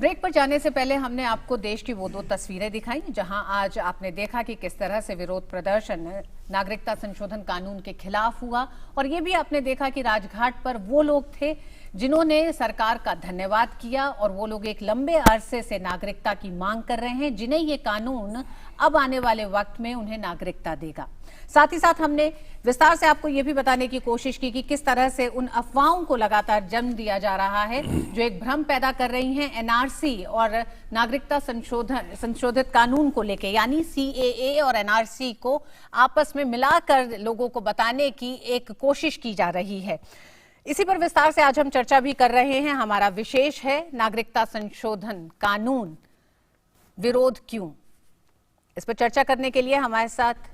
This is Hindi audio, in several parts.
ब्रेक पर जाने से पहले हमने आपको देश की वो दो तस्वीरें दिखाई जहां आज आपने देखा कि किस तरह से विरोध प्रदर्शन नागरिकता संशोधन कानून के खिलाफ हुआ, और ये भी आपने देखा कि राजघाट पर वो लोग थे जिन्होंने सरकार का धन्यवाद किया, और वो लोग एक लंबे अरसे से नागरिकता की मांग कर रहे हैं, जिन्हें ये कानून अब आने वाले वक्त में उन्हें नागरिकता देगा। साथ ही साथ हमने विस्तार से आपको यह भी बताने की कोशिश की कि किस तरह से उन अफवाहों को लगातार जन्म दिया जा रहा है जो एक भ्रम पैदा कर रही हैं एनआरसी और नागरिकता संशोधित कानून को लेके, यानी सीएए और एनआरसी को आपस में मिलाकर लोगों को बताने की एक कोशिश की जा रही है। इसी पर विस्तार से आज हम चर्चा भी कर रहे हैं। हमारा विशेष है नागरिकता संशोधन कानून विरोध क्यों। इस पर चर्चा करने के लिए हमारे साथ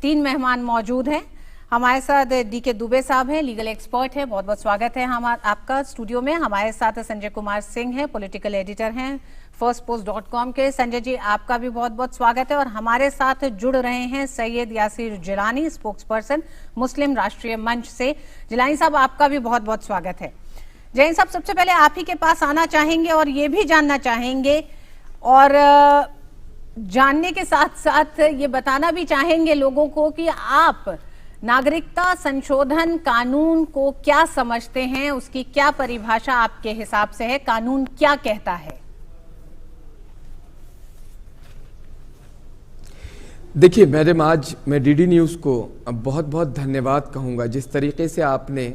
3 मेहमान मौजूद हैं। हमारे साथ डीके दुबे साहब हैं, लीगल एक्सपर्ट हैं, बहुत बहुत स्वागत है आपका स्टूडियो में। हमारे साथ संजय कुमार सिंह हैं, पॉलिटिकल एडिटर हैं firstpost.com के। संजय जी, आपका भी बहुत बहुत स्वागत है। और हमारे साथ जुड़ रहे हैं सैयद यासिर जिलानी, स्पोक्सपर्सन मुस्लिम राष्ट्रीय मंच से। जिलानी साहब, आपका भी बहुत बहुत स्वागत है। जैन साहब, सबसे पहले आप ही के पास आना चाहेंगे और ये भी जानना चाहेंगे और जानने के साथ साथ ये बताना भी चाहेंगे लोगों को कि आप नागरिकता संशोधन कानून को क्या समझते हैं, उसकी क्या परिभाषा आपके हिसाब से है, कानून क्या कहता है? देखिए मैडम, आज मैं डीडी न्यूज़ को बहुत बहुत धन्यवाद कहूँगा। जिस तरीके से आपने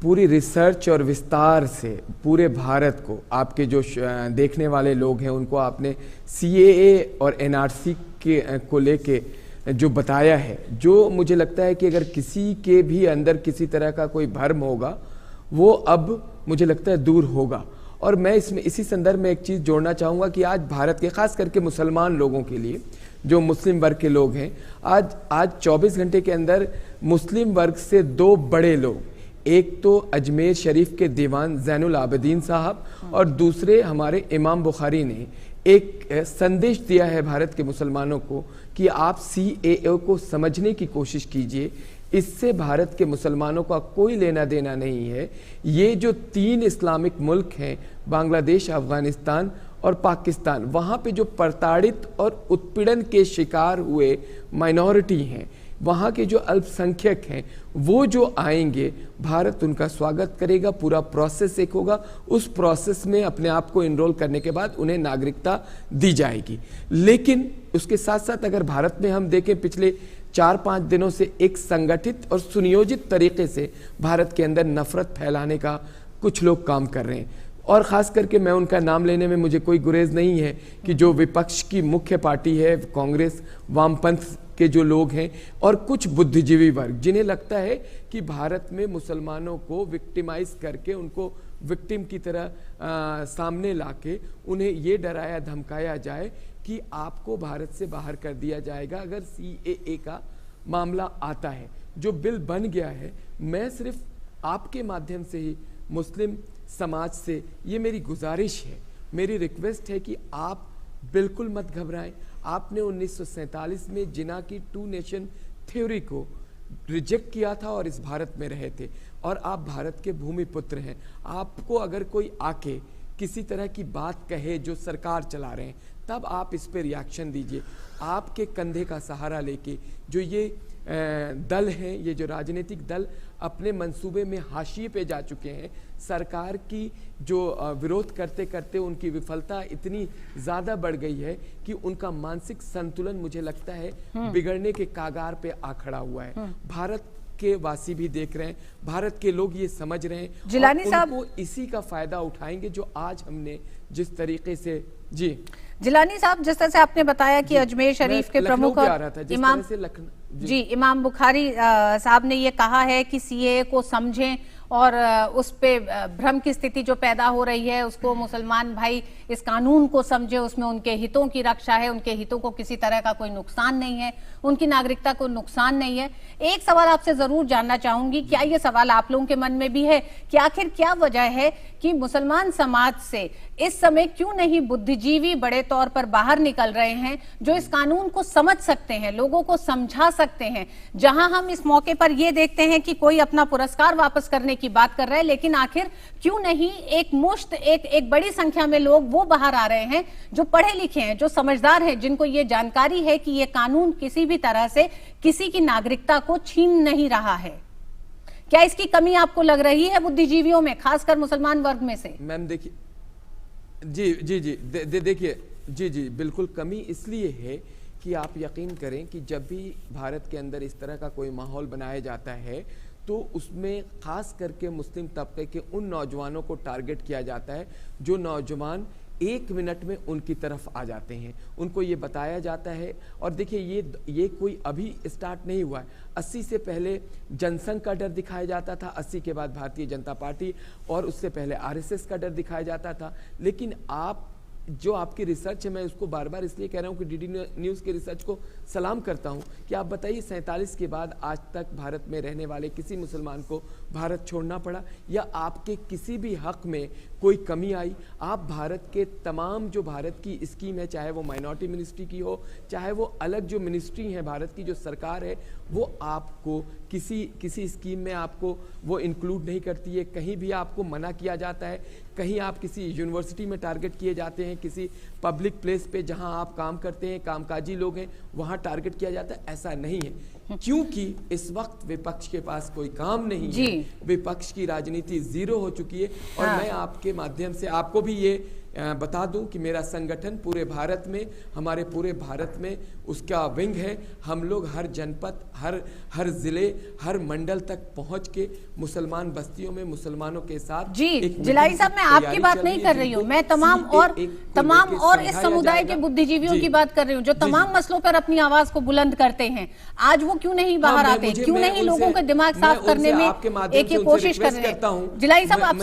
पूरी रिसर्च और विस्तार से पूरे भारत को, आपके जो देखने वाले लोग हैं उनको आपने सीएए और एनआरसी को लेके जो बताया है, जो मुझे लगता है कि अगर किसी के भी अंदर किसी तरह का कोई भ्रम होगा वो अब मुझे लगता है दूर होगा। और मैं इसमें इसी संदर्भ में एक चीज़ जोड़ना चाहूँगा कि आज भारत के खास करके मुसलमान लोगों के लिए, जो मुस्लिम वर्ग के लोग हैं, आज 24 घंटे के अंदर मुस्लिम वर्ग से 2 बड़े लोग, एक तो अजमेर शरीफ के दीवान ज़ैनुल आबिदीन साहब और दूसरे हमारे इमाम बुखारी ने एक संदेश दिया है भारत के मुसलमानों को कि आप सीएए को समझने की कोशिश कीजिए। इससे भारत के मुसलमानों का कोई लेना देना नहीं है। ये जो 3 इस्लामिक मुल्क हैं, बांग्लादेश, अफगानिस्तान और पाकिस्तान, वहाँ पे जो प्रताड़ित और उत्पीड़न के शिकार हुए माइनॉरिटी हैं, वहाँ के जो अल्पसंख्यक हैं, वो जो आएंगे भारत उनका स्वागत करेगा। पूरा प्रोसेस एक होगा, उस प्रोसेस में अपने आप को इनरोल करने के बाद उन्हें नागरिकता दी जाएगी। लेकिन उसके साथ साथ अगर भारत में हम देखें, पिछले 4-5 दिनों से एक संगठित और सुनियोजित तरीके से भारत के अंदर नफरत फैलाने का कुछ लोग काम कर रहे हैं। और ख़ास करके मैं उनका नाम लेने में मुझे कोई गुरेज नहीं है कि जो विपक्ष की मुख्य पार्टी है कांग्रेस, वामपंथ के जो लोग हैं और कुछ बुद्धिजीवी वर्ग, जिन्हें लगता है कि भारत में मुसलमानों को विक्टिमाइज करके उनको विक्टिम की तरह सामने लाके उन्हें ये डराया धमकाया जाए कि आपको भारत से बाहर कर दिया जाएगा अगर सीएए का मामला आता है। जो बिल बन गया है, मैं सिर्फ आपके माध्यम से ही मुस्लिम समाज से ये मेरी गुजारिश है, मेरी रिक्वेस्ट है कि आप बिल्कुल मत घबराएं। आपने 1947 में जिना की 2 नेशन थ्योरी को रिजेक्ट किया था और इस भारत में रहे थे, और आप भारत के भूमि पुत्र हैं। आपको अगर कोई आके किसी तरह की बात कहे जो सरकार चला रहे हैं, तब आप इस पे रिएक्शन दीजिए। आपके कंधे का सहारा लेके जो ये दल हैं, ये जो राजनीतिक दल अपने मंसूबे में हाशिए पे जा चुके हैं, सरकार की जो विरोध करते करते उनकी विफलता इतनी ज़्यादा बढ़ गई है कि उनका मानसिक संतुलन मुझे लगता है बिगड़ने के कागार पे आ खड़ा हुआ है। भारत के वासी भी देख रहे हैं, भारत के लोग ये समझ रहे हैं, जिलानी और उनको इसी का फायदा उठाएंगे जो आज हमने जिस तरीके से। जी जिलानी साहब, जिस तरह से आपने बताया कि अजमेर शरीफ के प्रमुख इमाम बुखारी साहब ने ये कहा है कि सीएए को समझें और उस पे भ्रम की स्थिति जो पैदा हो रही है उसको मुसलमान भाई इस कानून को समझे, उसमें उनके हितों की रक्षा है, उनके हितों को किसी तरह का कोई नुकसान नहीं है, उनकी नागरिकता को नुकसान नहीं है। एक सवाल आपसे जरूर जानना चाहूंगी, क्या ये सवाल आप लोगों के मन में भी है कि आखिर क्या वजह है कि मुसलमान समाज से इस समय क्यों नहीं बुद्धिजीवी बड़े तौर पर बाहर निकल रहे हैं जो इस कानून को समझ सकते हैं, लोगों को समझा सकते हैं? जहां हम इस मौके पर यह देखते हैं कि कोई अपना पुरस्कार वापस करने की बात कर रहे हैं, लेकिन आखिर क्यों नहीं एक बड़ी संख्या में लोग वो बाहर आ रहे हैं जो पढ़े लिखे हैं, जो समझदार हैं, जिनको ये जानकारी है कि ये कानून किसी भी तरह से किसी की नागरिकता को छीन नहीं रहा है। क्या इसकी कमी आपको लग रही है बुद्धिजीवियों में, खासकर मुसलमान वर्ग में से? मैम देखिए, देखिए जी बिल्कुल कमी इसलिए है कि आप यकीन करें कि जब भी भारत के अंदर इस तरह का कोई माहौल बनाया जाता है तो उसमें खास करके मुस्लिम तबके के उन नौजवानों को टारगेट किया जाता है जो नौजवान 1 मिनट में उनकी तरफ आ जाते हैं। उनको ये बताया जाता है, और देखिए ये कोई अभी स्टार्ट नहीं हुआ है। 80 से पहले जनसंघ का डर दिखाया जाता था, 80 के बाद भारतीय जनता पार्टी, और उससे पहले आरएसएस का डर दिखाया जाता था। लेकिन जो आपकी रिसर्च है, मैं उसको बार बार इसलिए कह रहा हूँ कि डीडी न्यूज़ के रिसर्च को सलाम करता हूँ कि आप बताइए 47 के बाद आज तक भारत में रहने वाले किसी मुसलमान को भारत छोड़ना पड़ा, या आपके किसी भी हक में कोई कमी आई? आप भारत के तमाम जो भारत की स्कीम है, चाहे वो माइनॉरिटी मिनिस्ट्री की हो, चाहे वो अलग जो मिनिस्ट्री है भारत की, जो सरकार है, वो आपको किसी स्कीम में आपको वो इंक्लूड नहीं करती है। कहीं भी आपको मना किया जाता है, कहीं आप किसी यूनिवर्सिटी में टारगेट किए जाते हैं, किसी पब्लिक प्लेस पे जहां आप काम करते हैं, कामकाजी लोग हैं, वहां टारगेट किया जाता है। ऐसा नहीं है, क्योंकि इस वक्त विपक्ष के पास कोई काम नहीं है। विपक्ष की राजनीति जीरो हो चुकी है। और मैं आपके माध्यम से आपको भी ये बता दूं कि मेरा संगठन पूरे भारत में, हमारे पूरे भारत में उसका विंग है। हम लोग हर जनपद, हर जिले, हर मंडल तक पहुंच के मुसलमान बस्तियों में मुसलमानों के साथ। जी जिलाई साहब, मैं आपकी बात नहीं कर रही हूँ, मैं तमाम और इस समुदाय के बुद्धिजीवियों की बात कर रही हूँ जो तमाम मसलों पर अपनी आवाज को बुलंद करते हैं। आज वो क्यों नहीं बाहर आते, क्यों नहीं लोगों का दिमाग साफ करने में एक कोशिश कर रहे हैं? जिलाई साहब,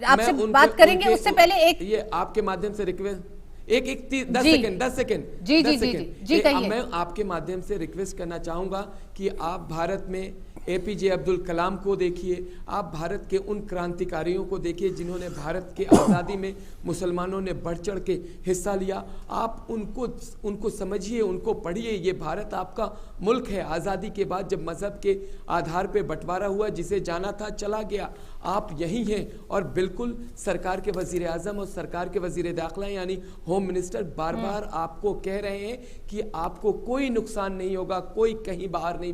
आपसे बात करेंगे, उससे पहले ये आपके माध्यम से रिक्वेस्ट, एक 10 सेकेंड जी कहिए। मैं आपके माध्यम से रिक्वेस्ट करना चाहूंगा कि आप भारत में एपीजे अब्दुल कलाम को देखिए, आप भारत के उन क्रांतिकारियों को देखिए जिन्होंने भारत के आज़ादी में मुसलमानों ने बढ़ चढ़ के हिस्सा लिया। आप उनको समझिए, उनको पढ़िए। ये भारत आपका मुल्क है। आज़ादी के बाद जब मज़हब के आधार पे बंटवारा हुआ, जिसे जाना था चला गया। आप यही हैं, और बिल्कुल सरकार के वज़ीर आज़म और सरकार के वज़ीर दाखिला यानी होम मिनिस्टर बार बार आपको कह रहे हैं कि आपको कोई नुकसान नहीं होगा, कोई कहीं बाहर नहीं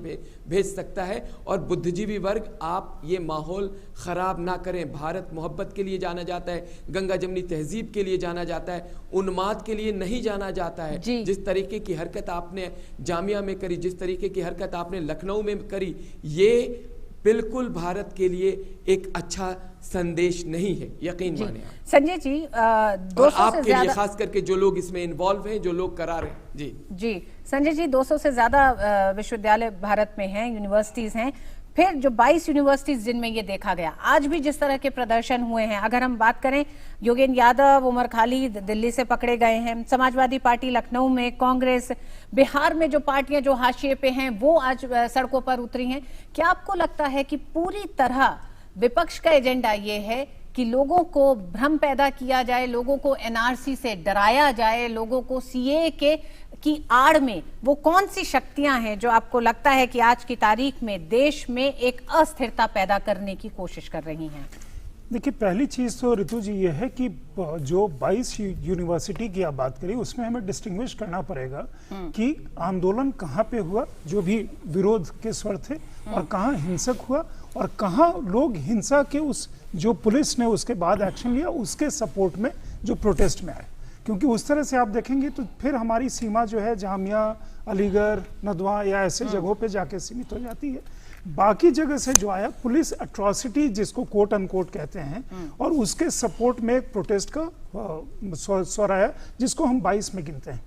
भेज सकता है। और बुद्धिजीवी वर्ग, आप ये माहौल ख़राब ना करें। भारत मोहब्बत के लिए जाना जाता है, गंगा जमनी तहजीब के लिए जाना जाता है, उन्माद के लिए नहीं जाना जाता है। जिस तरीके की हरकत आपने जामिया में करी, जिस तरीके की हरकत आपने लखनऊ में करी, ये बिल्कुल भारत के लिए एक अच्छा संदेश नहीं है, यकीन माने आप। संजय जी, 200 से आपके ज्यादा लिए खास करके जो लोग इसमें इन्वॉल्व हैं, जो लोग करा रहे हैं। जी संजय जी, 200 से ज्यादा विश्वविद्यालय भारत में हैं, यूनिवर्सिटीज हैं, फिर जो 22 यूनिवर्सिटीज जिनमें ये देखा गया, आज भी जिस तरह के प्रदर्शन हुए हैं, अगर हम बात करें योगेंद्र यादव, उमर खालिद दिल्ली से पकड़े गए हैं, समाजवादी पार्टी लखनऊ में, कांग्रेस बिहार में, जो पार्टियां जो हाशिए पे हैं वो आज सड़कों पर उतरी हैं। क्या आपको लगता है कि पूरी तरह विपक्ष का एजेंडा ये है कि लोगों को भ्रम पैदा किया जाए, लोगों को एनआरसी से डराया जाए, लोगों को सीए की आड़ में वो कौन सी शक्तियां हैं जो आपको लगता है कि आज की तारीख में देश में एक अस्थिरता पैदा करने की कोशिश कर रही हैं? देखिए, पहली चीज़ तो ऋतु जी ये है कि जो 22 यूनिवर्सिटी की आप बात करें, उसमें हमें डिस्टिंग्विश करना पड़ेगा कि आंदोलन कहाँ पे हुआ, जो भी विरोध के स्वर थे, और कहाँ हिंसक हुआ, और कहाँ लोग हिंसा के उस जो पुलिस ने उसके बाद एक्शन लिया उसके सपोर्ट में जो प्रोटेस्ट में आए। क्योंकि उस तरह से आप देखेंगे तो फिर हमारी सीमा जो है जामिया, अलीगढ़, नदवा या ऐसे जगहों पे जाके सीमित हो जाती है। बाकी जगह से जो आया पुलिस एट्रॉसिटी, जिसको कोट अनकोट कहते हैं, और उसके सपोर्ट में एक प्रोटेस्ट का स्वर आया, जिसको हम 22 में गिनते हैं।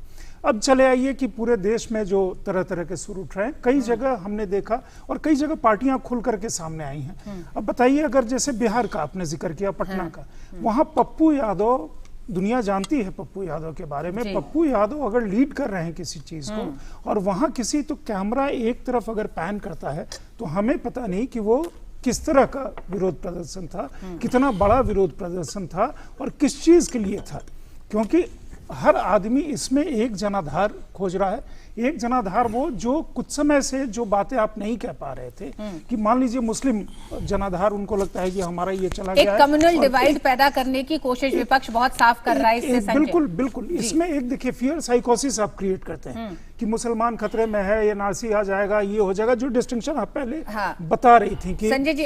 अब चले आइए कि पूरे देश में जो तरह तरह के सुर उठ रहे हैं, कई जगह हमने देखा और कई जगह पार्टियां खुल करके सामने आई हैं। अब बताइए, अगर जैसे बिहार का आपने जिक्र किया, पटना का, वहां पप्पू यादव, दुनिया जानती है पप्पू यादव के बारे में। पप्पू यादव अगर लीड कर रहे हैं किसी चीज को, और वहां किसी तो कैमरा एक तरफ अगर पैन करता है, तो हमें पता नहीं कि वो किस तरह का विरोध प्रदर्शन था, कितना बड़ा विरोध प्रदर्शन था, और किस चीज के लिए था। क्योंकि हर आदमी इसमें एक जनाधार खोज रहा है। एक जनाधार वो जो कुछ समय से जो बातें आप नहीं कह पा रहे थे कि मान लीजिए मुस्लिम जनाधार, उनको लगता है कि हमारा ये चला गया है। एक कम्युनल डिवाइड पैदा करने की कोशिश विपक्ष बहुत साफ कर रहा है इससे संजय। बिल्कुल बिल्कुल, इसमें एक देखिए फियर साइकोसिस आप क्रिएट करते हैं कि मुसलमान खतरे में है, ये नासी आ जाएगा, ये हो जाएगा, जो डिस्टिंक्शन आप पहले बता रही थी कि संजय जी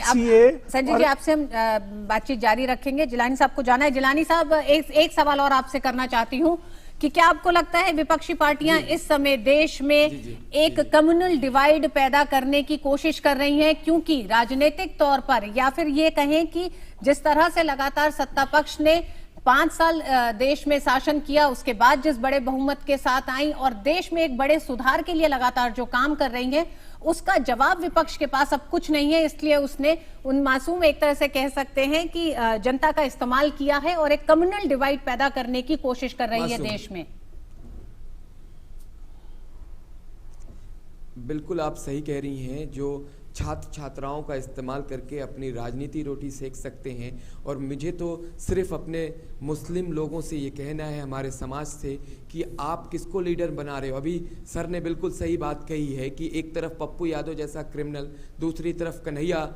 आपसे हम बातचीत जारी रखेंगे। जिलानी साहब को जाना है। जिलानी साहब, एक सवाल और आपसे करना चाहती हूँ कि क्या आपको लगता है विपक्षी पार्टियां इस समय देश में एक कम्युनल डिवाइड पैदा करने की कोशिश कर रही हैं, क्योंकि राजनीतिक तौर पर, या फिर ये कहें कि जिस तरह से लगातार सत्ता पक्ष ने 5 साल देश में शासन किया, उसके बाद जिस बड़े बहुमत के साथ आई और देश में एक बड़े सुधार के लिए लगातार जो काम कर रही है, उसका जवाब विपक्ष के पास अब कुछ नहीं है, इसलिए उसने उन मासूम, एक तरह से कह सकते हैं कि जनता का इस्तेमाल किया है और एक कम्युनल डिवाइड पैदा करने की कोशिश कर रही है देश में। बिल्कुल आप सही कह रही हैं। जो छात्र छात्राओं का इस्तेमाल करके अपनी राजनीति रोटी सेक सकते हैं, और मुझे तो सिर्फ अपने मुस्लिम लोगों से ये कहना है, हमारे समाज से, कि आप किसको लीडर बना रहे हो। अभी सर ने बिल्कुल सही बात कही है कि एक तरफ पप्पू यादव जैसा क्रिमिनल, दूसरी तरफ कन्हैया,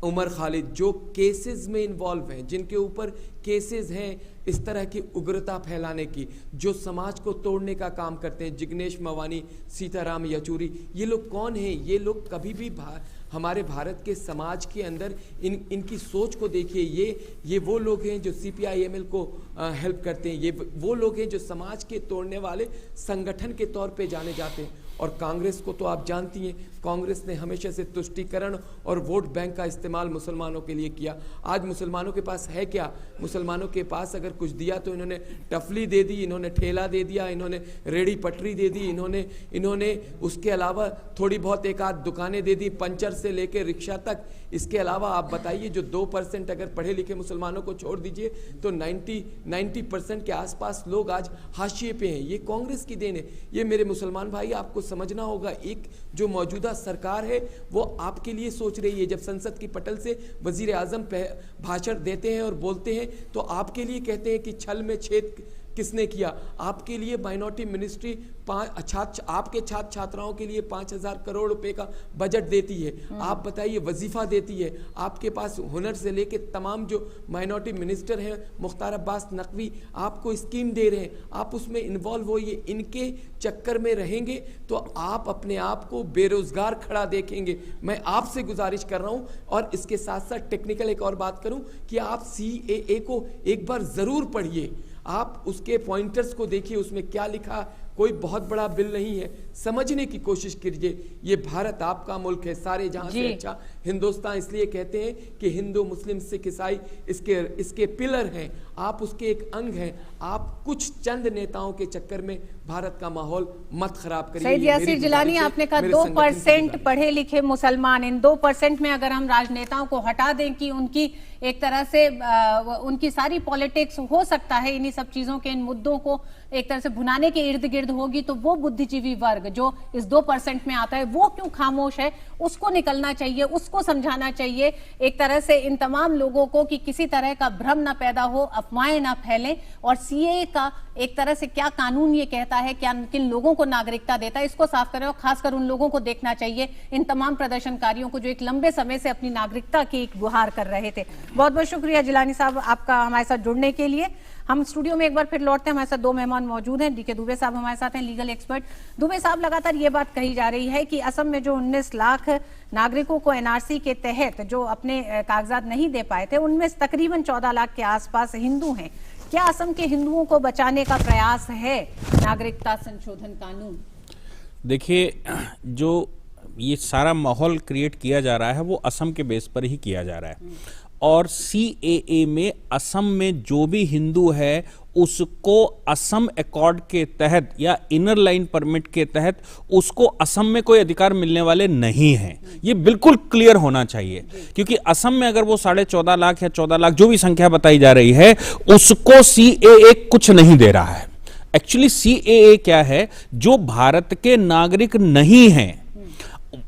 उमर खालिद, जो केसेस में इन्वॉल्व हैं, जिनके ऊपर केसेस हैं इस तरह की उग्रता फैलाने की, जो समाज को तोड़ने का काम करते हैं, जिग्नेश मवानी, सीताराम येचुरी, ये लोग कौन हैं? ये लोग कभी भी हमारे भारत के समाज के अंदर इनकी सोच को देखिए। ये वो लोग हैं जो CPI-ML को हेल्प करते हैं। ये वो लोग हैं जो समाज के तोड़ने वाले संगठन के तौर पे जाने जाते हैं। और कांग्रेस को तो आप जानती हैं, कांग्रेस ने हमेशा से तुष्टीकरण और वोट बैंक का इस्तेमाल मुसलमानों के लिए किया। आज मुसलमानों के पास है क्या? मुसलमानों के पास अगर कुछ दिया तो इन्होंने टफली दे दी, इन्होंने ठेला दे दिया, इन्होंने रेड़ी पटरी दे दी, इन्होंने उसके अलावा थोड़ी बहुत एक आध दुकानें दे दी, पंचर से लेकर रिक्शा तक। इसके अलावा आप बताइए, जो 2% अगर पढ़े लिखे मुसलमानों को छोड़ दीजिए तो 90% के आसपास लोग आज हाशिए पे हैं। ये कांग्रेस की देन है। ये मेरे मुसलमान भाई आपको समझना होगा, एक जो मौजूदा सरकार है वो आपके लिए सोच रही है। जब संसद की पटल से वजीर आजम भाषण देते हैं और बोलते हैं तो आपके लिए कहते हैं कि छल में छेद किसने किया। आपके लिए माइनॉरिटी मिनिस्ट्री आपके छात्र छात्राओं के लिए 5,000 करोड़ रुपए का बजट देती है। आप बताइए, वजीफा देती है। आपके पास हुनर से लेके तमाम जो माइनॉरिटी मिनिस्टर हैं, मुख्तार अब्बास नकवी, आपको स्कीम दे रहे हैं, आप उसमें इन्वॉल्व होइए। इनके चक्कर में रहेंगे तो आप अपने आप को बेरोजगार खड़ा देखेंगे। मैं आपसे गुजारिश कर रहा हूं, और इसके साथ साथ टेक्निकल एक और बात करूं कि आप CAA को एक बार जरूर पढ़िए। आप उसके पॉइंटर्स को देखिए, उसमें क्या लिखा। कोई बहुत बड़ा बिल नहीं है, समझने की कोशिश कीजिए। ये भारत आपका मुल्क है, सारे जहां से अच्छा हिंदुस्तान इसलिए कहते हैं कि हिंदू, मुस्लिम, सिख, ईसाई इसके पिलर हैं। आप उसके एक अंग हैं। आप कुछ चंद नेताओं के चक्कर में भारत का माहौल मत खराब करिए। सईद यासीर जिलानी, आपने कहा 2% पढ़े लिखे मुसलमान, इन 2% में अगर हम राजनेताओं को हटा दें कि उनकी एक तरह से उनकी सारी पॉलिटिक्स हो सकता है इन्हीं सब चीजों के, इन मुद्दों को एक तरह से भुनाने के इर्द गिर्द होगी, तो वो बुद्धिजीवी वर्ग जो इस 2% में आता है वो क्यों खामोश है? उसको निकलना चाहिए, उसको समझाना चाहिए एक तरह से इन तमाम लोगों को कि किसी तरह का भ्रम ना पैदा हो, अफवाहें ना फैलें। और CAA का एक तरह से क्या कानून ये कहता है, क्या किन लोगों को नागरिकता देता है, इसको साफ करें। और खासकर उन लोगों को देखना चाहिए, इन तमाम प्रदर्शनकारियों को जो एक लंबे समय से अपनी नागरिकता की एक गुहार कर रहे थे। बहुत बहुत शुक्रिया जिलानी साहब आपका हमारे साथ जुड़ने के लिए। हम स्टूडियो में एक बार फिर लौटते हैं। हमारे साथ 2 मेहमान मौजूद हैं। DK दुबे साहब हमारे साथ हैं, लीगल एक्सपर्ट। दुबे साहब, लगातार ये बात कही जा रही है कि असम में जो 19 लाख नागरिकों को NRC के तहत जो अपने कागजात नहीं दे पाए थे, उनमें तकरीबन 14 लाख के आसपास हिंदू हैं। क्या असम के हिंदुओं को बचाने का प्रयास है नागरिकता संशोधन कानून? देखिए, जो ये सारा माहौल क्रिएट किया जा रहा है वो असम के बेस पर ही किया जा रहा है। और CAA में असम में जो भी हिंदू है उसको असम अकॉर्ड के तहत या इनर लाइन परमिट के तहत उसको असम में कोई अधिकार मिलने वाले नहीं हैं। ये बिल्कुल क्लियर होना चाहिए, क्योंकि असम में अगर वो 14.5 लाख या 14 लाख जो भी संख्या बताई जा रही है, उसको CAA कुछ नहीं दे रहा है। एक्चुअली CAA क्या है? जो भारत के नागरिक नहीं हैं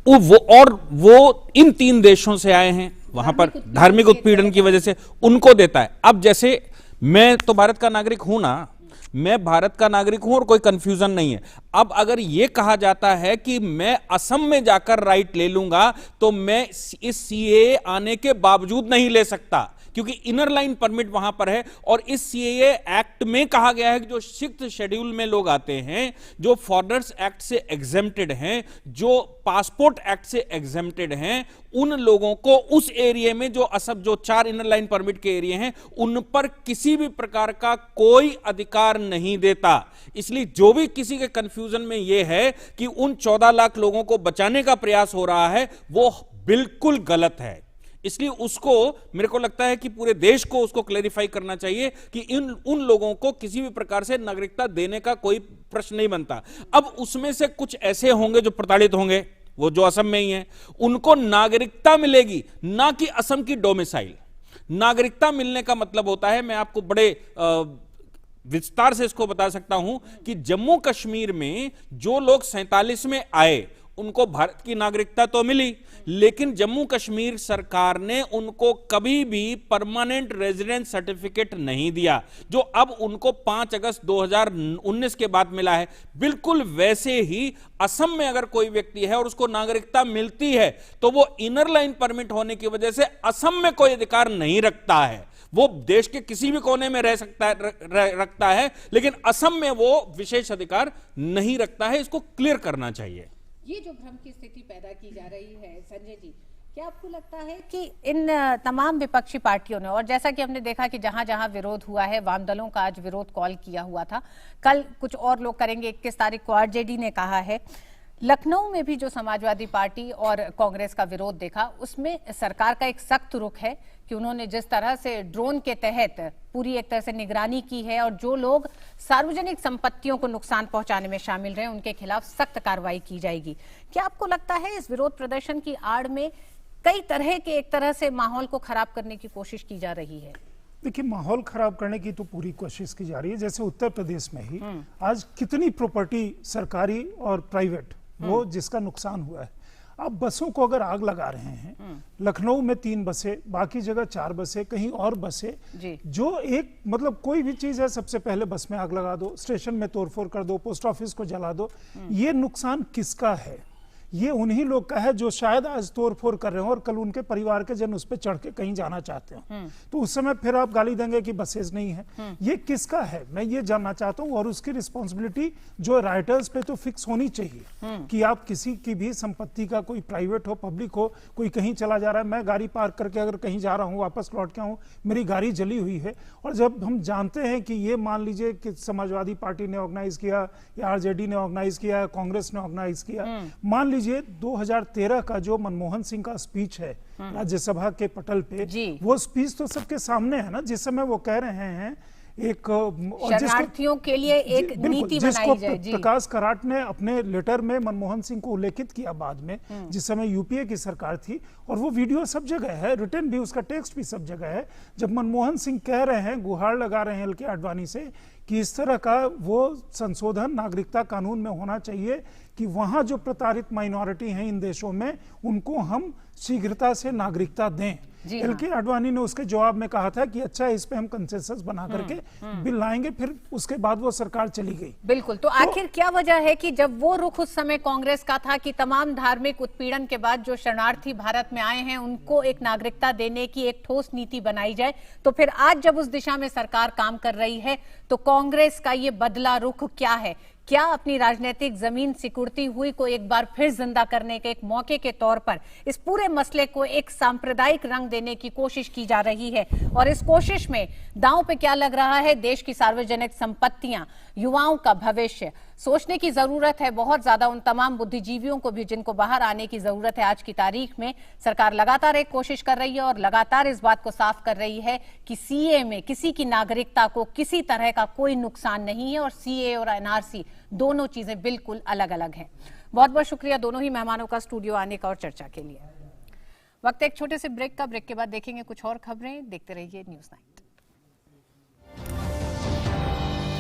वो इन 3 देशों से आए हैं, वहां पर धार्मिक उत्पीड़न की वजह से उनको देता है। अब जैसे मैं तो भारत का नागरिक हूं ना, मैं भारत का नागरिक हूं और कोई कंफ्यूजन नहीं है। अब अगर यह कहा जाता है कि मैं असम में जाकर राइट ले लूंगा तो मैं इस सीएए आने के बावजूद नहीं ले सकता, क्योंकि इनर लाइन परमिट वहां पर है। और इस सीएए एक्ट में कहा गया है कि जो 6th शेड्यूल में लोग आते हैं, जो फॉरेनर्स एक्ट से एग्जेम्प्टेड हैं, जो पासपोर्ट एक्ट से एग्जेम्प्टेड हैं, उन लोगों को उस एरिया में जो असम जो 4 इनर लाइन परमिट के एरिया हैं, उन पर किसी भी प्रकार का कोई अधिकार नहीं देता। इसलिए जो भी किसी के कंफ्यूजन में यह है कि उन 14 लाख लोगों को बचाने का प्रयास हो रहा है, वो बिल्कुल गलत है। इसलिए उसको, मेरे को लगता है कि पूरे देश को उसको क्लैरिफाई करना चाहिए कि उन लोगों को किसी भी प्रकार से नागरिकता देने का कोई प्रश्न नहीं बनता। अब उसमें से कुछ ऐसे होंगे जो प्रताड़ित होंगे, वो जो असम में ही हैं, उनको नागरिकता मिलेगी, ना कि असम की डोमिसाइल। नागरिकता मिलने का मतलब होता है, मैं आपको बड़े विस्तार से इसको बता सकता हूं कि जम्मू कश्मीर में जो लोग 47 में आए उनको भारत की नागरिकता तो मिली, लेकिन जम्मू कश्मीर सरकार ने उनको कभी भी परमानेंट रेजिडेंट सर्टिफिकेट नहीं दिया, जो अब उनको 5 अगस्त 2019 के बाद मिला है। बिल्कुल वैसे ही असम में अगर कोई व्यक्ति है और उसको नागरिकता मिलती है तो वो इनर लाइन परमिट होने की वजह से असम में कोई अधिकार नहीं रखता है। वो देश के किसी भी कोने में रह सकता है, रखता है, लेकिन असम में वो विशेष अधिकार नहीं रखता है। इसको क्लियर करना चाहिए। ये जो भ्रम की स्थिति पैदा की जा रही है, संजय जी, क्या आपको लगता है कि इन तमाम विपक्षी पार्टियों ने, और जैसा कि हमने देखा कि जहां जहां विरोध हुआ है, वाम दलों का आज विरोध कॉल किया हुआ था, कल कुछ और लोग करेंगे, 21 तारीख को आरजेडी ने कहा है, लखनऊ में भी जो समाजवादी पार्टी और कांग्रेस का विरोध देखा, उसमें सरकार का एक सख्त रुख है कि उन्होंने जिस तरह से ड्रोन के तहत पूरी एक तरह से निगरानी की है और जो लोग सार्वजनिक संपत्तियों को नुकसान पहुंचाने में शामिल रहे उनके खिलाफ सख्त कार्रवाई की जाएगी। क्या आपको लगता है इस विरोध प्रदर्शन की आड़ में कई तरह के एक तरह से माहौल को खराब करने की कोशिश की जा रही है? देखिए, माहौल खराब करने की तो पूरी कोशिश की जा रही है। जैसे उत्तर प्रदेश में ही आज कितनी प्रॉपर्टी सरकारी और प्राइवेट वो जिसका नुकसान हुआ है। अब बसों को अगर आग लगा रहे हैं, लखनऊ में 3 बसें, बाकी जगह 4 बसें, कहीं और बसें, जो एक मतलब कोई भी चीज है सबसे पहले बस में आग लगा दो, स्टेशन में तोड़फोड़ कर दो, पोस्ट ऑफिस को जला दो। ये नुकसान किसका है? ये उन्हीं लोग का है जो शायद आज तोड़फोड़ कर रहे हो और कल उनके परिवार के जन उस पर चढ़ के कहीं जाना चाहते हो, तो उस समय फिर आप गाली देंगे कि बसेस नहीं है। ये किसका है, मैं ये जानना चाहता हूँ। और उसकी रिस्पॉन्सिबिलिटी जो राइटर्स पे तो फिक्स होनी चाहिए कि आप किसी की भी संपत्ति का, कोई प्राइवेट हो, पब्लिक हो, कोई कहीं चला जा रहा है, मैं गाड़ी पार्क करके अगर कहीं जा रहा हूँ, वापस लौट के आऊँ, मेरी गाड़ी जली हुई है, और जब हम जानते हैं कि ये मान लीजिए कि समाजवादी पार्टी ने ऑर्गेनाइज किया या आरजेडी ने ऑर्गेनाइज किया या कांग्रेस ने ऑर्गेनाइज किया, मान लीजिए 2013 का जो मनमोहन सिंह का स्पीच है राज्यसभा के पटल पे, वो स्पीच तो सबके सामने है ना, जिस समय वो कह रहे हैं एक शरणार्थियों के लिए एक नीति बनाई जाए। प्रकाश कराट ने अपने लेटर में मनमोहन सिंह को उल्लेखित किया बाद में, जिस समय यूपीए की सरकार थी, और वो वीडियो सब जगह है, रिटर्न भी, उसका टेक्स्ट भी सब जगह है। जब मनमोहन सिंह कह रहे हैं, गुहार लगा रहे हैं एल के आडवाणी से कि इस तरह का वो संशोधन नागरिकता कानून में होना चाहिए कि वहां जो प्रताड़ित माइनॉरिटी हैं इन देशों में, उनको हम शीघ्रता से नागरिकता दें। एल के आडवाणी ने उसके जवाब में कहा था कि अच्छा, इस पे हम कंसेंसस बना करके बिल लाएंगे। फिर उसके बाद वो सरकार चली गई। बिल्कुल। तो आखिर क्या वजह है कि जब वो रुख उस समय कांग्रेस का था कि तमाम धार्मिक उत्पीड़न के बाद जो शरणार्थी भारत में आए हैं उनको एक नागरिकता देने की एक ठोस नीति बनाई जाए, तो फिर आज जब उस दिशा में सरकार काम कर रही है तो कांग्रेस का ये बदला रुख क्या है? क्या अपनी राजनीतिक जमीन सिकुड़ती हुई को एक बार फिर जिंदा करने के एक मौके के तौर पर इस पूरे मसले को एक सांप्रदायिक रंग देने की कोशिश की जा रही है? और इस कोशिश में दांव पे क्या लग रहा है? देश की सार्वजनिक संपत्तियां, युवाओं का भविष्य। सोचने की जरूरत है बहुत ज्यादा उन तमाम बुद्धिजीवियों को भी जिनको बाहर आने की जरूरत है। आज की तारीख में सरकार लगातार एक कोशिश कर रही है और लगातार इस बात को साफ कर रही है कि सीए में किसी की नागरिकता को किसी तरह का कोई नुकसान नहीं है, और सीए और एनआरसी दोनों चीजें बिल्कुल अलग अलग हैं। बहुत बहुत शुक्रिया दोनों ही मेहमानों का स्टूडियो आने का और चर्चा के लिए। वक्त एक छोटे से ब्रेक का। ब्रेक के बाद देखेंगे कुछ और खबरें। देखते रहिए न्यूज़ 9।